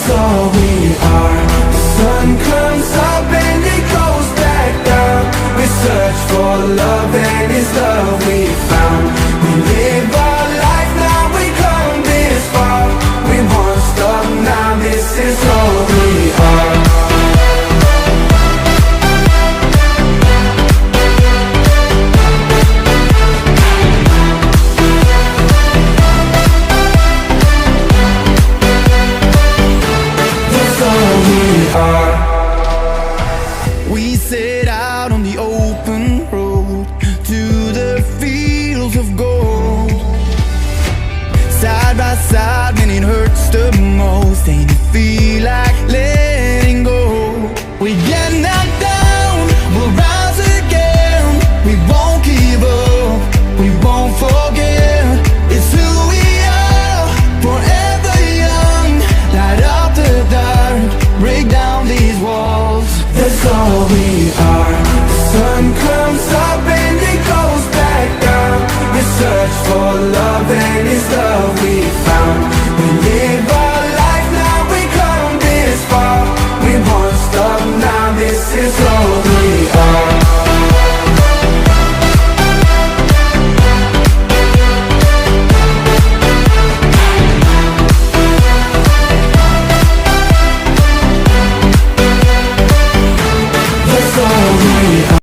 all we are. The sun comes up and it goes back down. We search for love and it's love we found. We live our life now, we come this far. We won't stop now, this is all we are. We set out on the open road to the fields of gold. Side by side when it hurts the most, and you feel like letting go. We